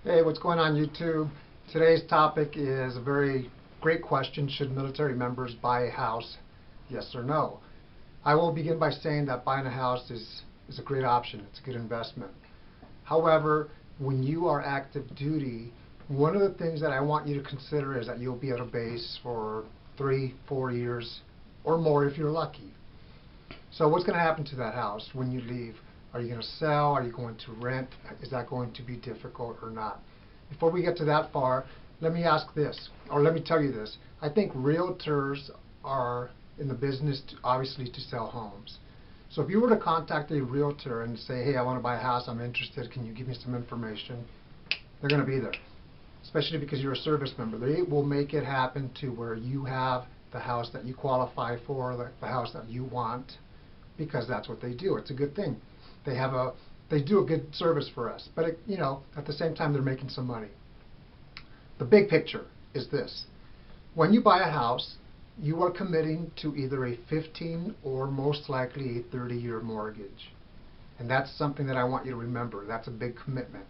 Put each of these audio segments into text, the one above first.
Hey, what's going on YouTube? Today's topic is a very great question. Should military members buy a house? Yes or no? I will begin by saying that buying a house is a great option. It's a good investment. However, when you are active duty, one of the things that I want you to consider is that you'll be at a base for 3, 4 years or more if you're lucky. So what's going to happen to that house when you leave? Are you going to sell? Are you going to rent? Is that going to be difficult or not? Before we get to that far, let me ask this, or let me tell you this. I think realtors are in the business, obviously, to sell homes. So if you were to contact a realtor and say, hey, I want to buy a house, I'm interested, can you give me some information? They're going to be there, especially because you're a service member. They will make it happen to where you have the house that you qualify for, the house that you want, because that's what they do. It's a good thing. They do a good service for us, but at the same time they're making some money. The big picture is this: when you buy a house, you are committing to either a 15 or most likely a 30-year mortgage, and that's something that I want you to remember. That's a big commitment,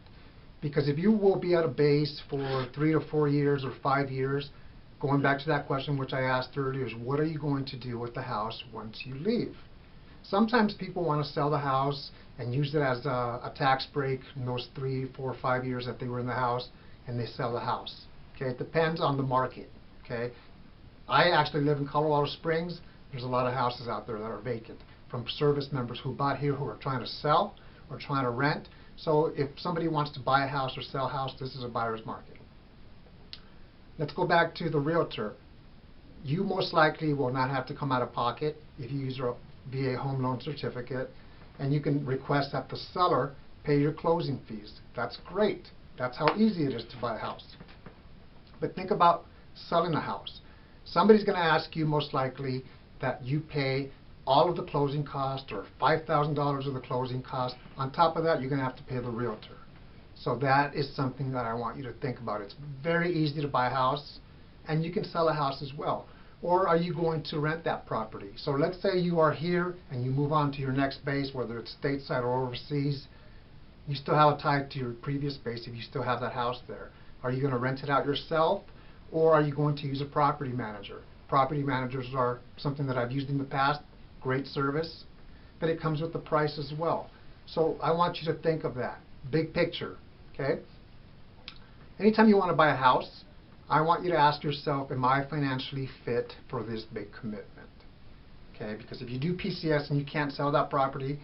because if you will be at a base for 3 to 4 years or 5 years, going back to that question which I asked earlier, is what are you going to do with the house once you leave? Sometimes people want to sell the house and use it as a tax break in those 3, 4, 5 years that they were in the house, and they sell the house. Okay, it depends on the market. Okay, I actually live in Colorado Springs. There's a lot of houses out there that are vacant from service members who bought here who are trying to sell or trying to rent. So if somebody wants to buy a house or sell a house, this is a buyer's market. Let's go back to the realtor. You most likely will not have to come out of pocket if you use your VA home loan certificate, and you can request that the seller pay your closing fees. That's great. That's how easy it is to buy a house. But think about selling a house. Somebody's going to ask you most likely that you pay all of the closing costs or $5,000 of the closing costs. On top of that, you're going to have to pay the realtor. So that is something that I want you to think about. It's very easy to buy a house, and you can sell a house as well. Or are you going to rent that property? So let's say you are here and you move on to your next base, whether it's stateside or overseas. You still have a tie to your previous base if you still have that house there. Are you going to rent it out yourself, or are you going to use a property manager? Property managers are something that I've used in the past. Great service, but it comes with the price as well. So I want you to think of that. Big picture, okay? Anytime you want to buy a house, I want you to ask yourself, am I financially fit for this big commitment? Okay, because if you do PCS and you can't sell that property,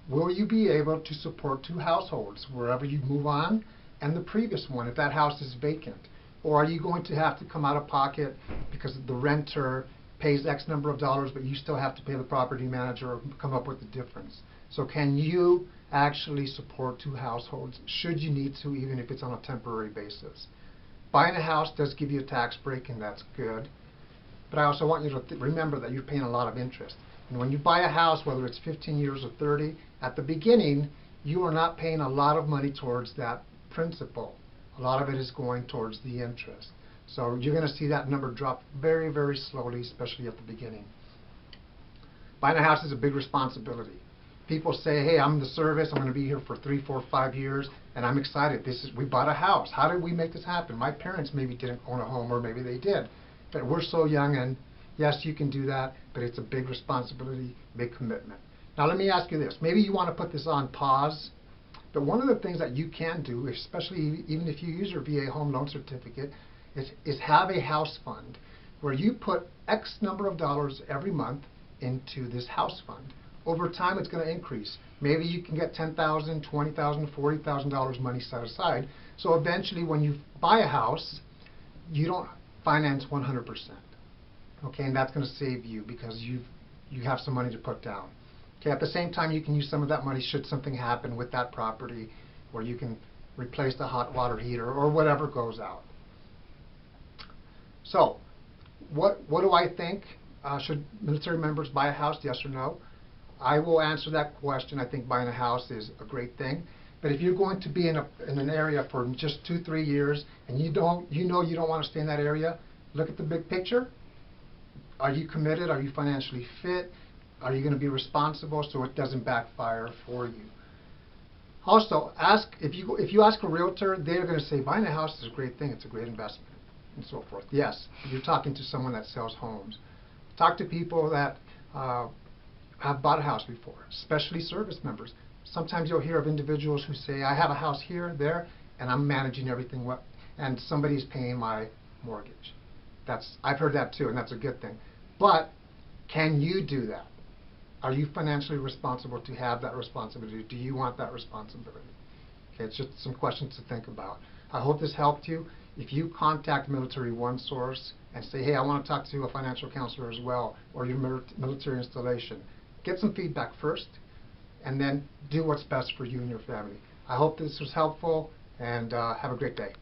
will you be able to support 2 households wherever you move on and the previous one if that house is vacant? Or are you going to have to come out of pocket because the renter pays X number of dollars, but you still have to pay the property manager or come up with the difference? So can you actually support 2 households should you need to, even if it's on a temporary basis? Buying a house does give you a tax break, and that's good. But I also want you to remember that you're paying a lot of interest. And when you buy a house, whether it's 15 years or 30, at the beginning, you are not paying a lot of money towards that principal. A lot of it is going towards the interest. So you're going to see that number drop very, very slowly, especially at the beginning. Buying a house is a big responsibility. People say, hey, I'm in the service, I'm going to be here for 3, 4, 5 years, and I'm excited. We bought a house. How did we make this happen? My parents maybe didn't own a home, or maybe they did. But we're so young, and yes, you can do that, but it's a big responsibility, big commitment. Now let me ask you this. Maybe you want to put this on pause, but one of the things that you can do, especially even if you use your VA home loan certificate, is have a house fund where you put X number of dollars every month into this house fund. Over time, it's going to increase. Maybe you can get $10,000, $20,000, $40,000 money set aside. So eventually, when you buy a house, you don't finance 100%. Okay, and that's going to save you because you have some money to put down. Okay, at the same time, you can use some of that money should something happen with that property, where you can replace the hot water heater or whatever goes out. So, what do I think? Should military members buy a house? Yes or no? I will answer that question. I think buying a house is a great thing. But if you're going to be in an area for just 2, 3 years, and you don't want to stay in that area, look at the big picture. Are you committed? Are you financially fit? Are you going to be responsible so it doesn't backfire for you? Also, ask if you ask a realtor, they're going to say buying a house is a great thing, it's a great investment, and so forth. Yes, you're talking to someone that sells homes. Talk to people that have bought a house before, especially service members. Sometimes you'll hear of individuals who say, I have a house here, there, and I'm managing everything, and somebody's paying my mortgage. I've heard that too, and that's a good thing. But can you do that? Are you financially responsible to have that responsibility? Do you want that responsibility? Okay, it's just some questions to think about. I hope this helped you. If you contact Military OneSource and say, hey, I want to talk to a financial counselor as well, or your military installation, get some feedback first, and then do what's best for you and your family. I hope this was helpful, and have a great day.